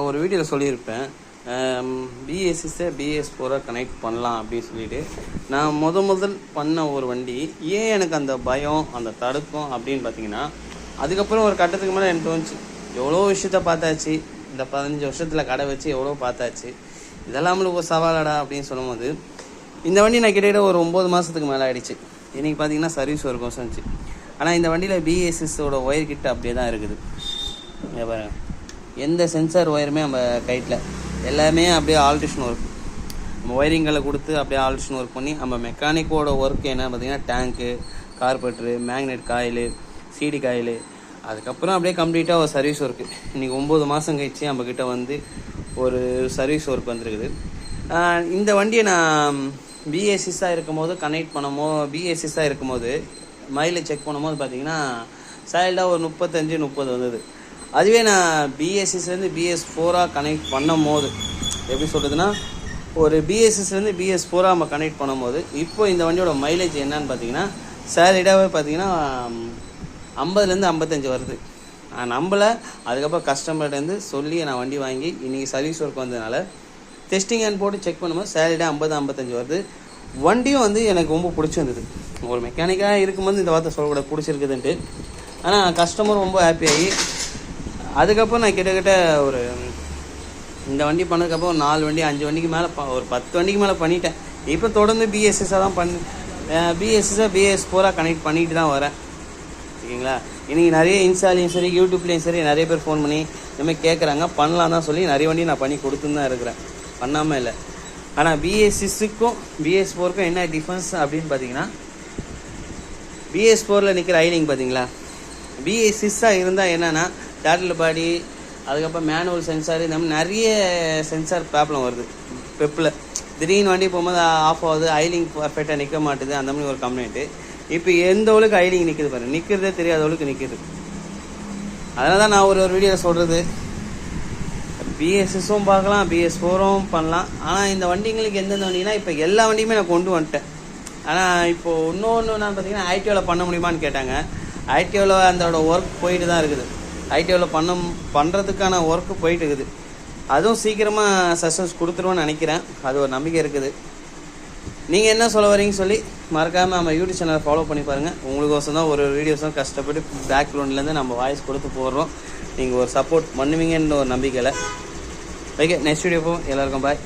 ஒரு வீடியோவில் சொல்லியிருப்பேன், BS6 BS4 கனெக்ட் பண்ணலாம் அப்படின்னு சொல்லிட்டு. நான் முதல் பண்ண ஒரு வண்டி ஏன் எனக்கு அந்த பயம் அந்த தடுக்கும் அப்படின்னு பார்த்தீங்கன்னா, அதுக்கப்புறம் ஒரு கட்டத்துக்கு மேலே எனக்கு தோணுச்சு, எவ்வளோ விஷயத்த பார்த்தாச்சு, இந்த 15 வருஷத்தில் கடை வச்சு எவ்வளோ பார்த்தாச்சு, இதெல்லாம் நம்மளுக்கு ஒரு சவாலாடா அப்படின்னு சொல்லும்போது, இந்த வண்டி நான் கிட்டத்தட்ட ஒரு 9 மாதத்துக்கு மேலே ஆகிடுச்சு. இன்றைக்கி பார்த்தீங்கன்னா சர்வீஸ் ஒரு கோசம் இருந்துச்சு. ஆனால் இந்த வண்டியில் BS6 ஒயர் கிட்ட அப்படியே தான் இருக்குது. பாருங்க, எந்த சென்சார் ஒயருமே நம்ம கைட்டில் எல்லாமே அப்படியே ஆல்ட்ரேஷன் ஒர்க், நம்ம ஒயரிங்களை கொடுத்து அப்படியே ஆல்ட்ரேஷன் ஒர்க் பண்ணி நம்ம மெக்கானிக்கோட ஒர்க் என்ன பார்த்திங்கன்னா, tank, carburettor, magnet coil, CD coil, அதுக்கப்புறம் அப்படியே கம்ப்ளீட்டாக ஒரு சர்வீஸ் ஒர்க்கு. இன்றைக்கி 9 மாதம் கழிச்சு நம்மக்கிட்ட வந்து ஒரு சர்வீஸ் ஒர்க் வந்துருக்குது. இந்த வண்டியை நான் BS6 இருக்கும்போது கனெக்ட் BS6 இருக்கும்போது மைலேஜ் செக் பண்ணும்போது பார்த்தீங்கன்னா சைல்டாக ஒரு 35-30 வந்தது. அதுவே நான் BS6 BS4 கனெக்ட் பண்ணும் போது எப்படி சொல்கிறதுனா, ஒரு BS6 BS4 நம்ம கனெக்ட் பண்ணும்போது இப்போ இந்த வண்டியோட மைலேஜ் என்னன்னு பார்த்தீங்கன்னா, சைல்டாகவே பார்த்தீங்கன்னா 50-55 வருது. நான் நம்பலை. அதுக்கப்புறம் கஸ்டமர்கிட்டேருந்து சொல்லி நான் வண்டி வாங்கி இன்றைக்கி சர்வீஸ் ஒர்க் வந்ததுனால டெஸ்டிங் ஹேண்ட் போட்டு செக் பண்ணும்போது சேலரியாக 50-55 வருது. வண்டியும் வந்து எனக்கு ரொம்ப பிடிச்சிருந்தது. ஒரு மெக்கானிக்காக இருக்கும்போது இந்த வார்த்தை சொல்லக்கூடாது பிடிச்சிருக்குதுன்ட்டு. ஆனால் கஸ்டமர் ரொம்ப ஹாப்பியாகி அதுக்கப்புறம் நான் கிட்டத்தட்ட ஒரு இந்த வண்டி பண்ணதுக்கப்புறம் ஒரு 4 வண்டி 5 வண்டிக்கு மேலே ஒரு 10 வண்டிக்கு மேலே பண்ணிட்டேன். இப்போ தொடர்ந்து BS6 தான் BS6 BS4 கனெக்ட் பண்ணிட்டு தான் வரேன். ஓகேங்களா? இன்றைக்கி நிறைய இன்ஸ்டாலையும் சரி யூடியூப்லேயும் சரி நிறைய பேர் ஃபோன் பண்ணி இந்தமாதிரி கேட்குறாங்க. பண்ணலாம் தான் சொல்லி நிறைய வண்டி நான் பண்ணி கொடுத்துன்னு தான் இருக்கிறேன், பண்ணாமல் இல்லை. ஆனால் BS6க்கும் BS4க்கும் என்ன டிஃப்ரென்ஸ் அப்படின்னு பார்த்தீங்கன்னா, BS4 நிற்கிற ஐலிங் பார்த்தீங்களா, BS6 இருந்தால் என்னென்னா டேட்டில் பாடி, அதுக்கப்புறம் மேனுவல் சென்சார், இந்த மாதிரி நிறைய சென்சார் ப்ராப்ளம் வருது. பெப்பில் திடீர்னு வண்டி போகும்போது ஆஃப் ஆகுது, ஐலிங் பர்ஃபெக்டாக நிற்க மாட்டுது, அந்த மாதிரி ஒரு கம்ப்ளைண்ட்டு. இப்போ எந்த அளவுக்கு ஐலிங் நிற்குது பாருங்கள், நிற்கிறதே தெரியாத அளவுக்கு நிற்குது. அதனால தான் நான் ஒரு வீடியோவில் சொல்கிறது, BS6 பார்க்கலாம், BS4 பண்ணலாம். ஆனால் இந்த வண்டிங்களுக்கு எந்தெந்த வண்டினா இப்போ எல்லா வண்டியுமே நான் கொண்டு வந்துட்டேன். ஆனால் இப்போது இன்னொன்று நான் பார்த்தீங்கன்னா ITOவில் பண்ண முடியுமான்னு கேட்டாங்க. ITOவில் அதோட ஒர்க் போயிட்டு தான் இருக்குது. ITOவில் பண்ணுறதுக்கான ஒர்க்கு போயிட்டு இருக்குது. அதுவும் சீக்கிரமாக சக்ஸஸ் கொடுத்துருவோன்னு நினைக்கிறேன். அது ஒரு நம்பிக்கை இருக்குது. நீங்கள் என்ன சொல்ல வரீங்கன்னு சொல்லி மறக்காமல் நம்ம யூடியூப் சேனலை ஃபாலோ பண்ணி பாருங்கள். உங்களுக்கோசம் தான் ஒரு வீடியோஸும் கஷ்டப்பட்டு பேக்ரவுண்ட்லேருந்து நம்ம வாய்ஸ் கொடுத்து போடுறோம். நீங்கள் ஒரு சப்போர்ட் பண்ணுவீங்கன்ற ஒரு நம்பிக்கையில். ஓகே, நெக்ஸ்ட் வீடியோ போவோம். எல்லாருக்கும் பாய்.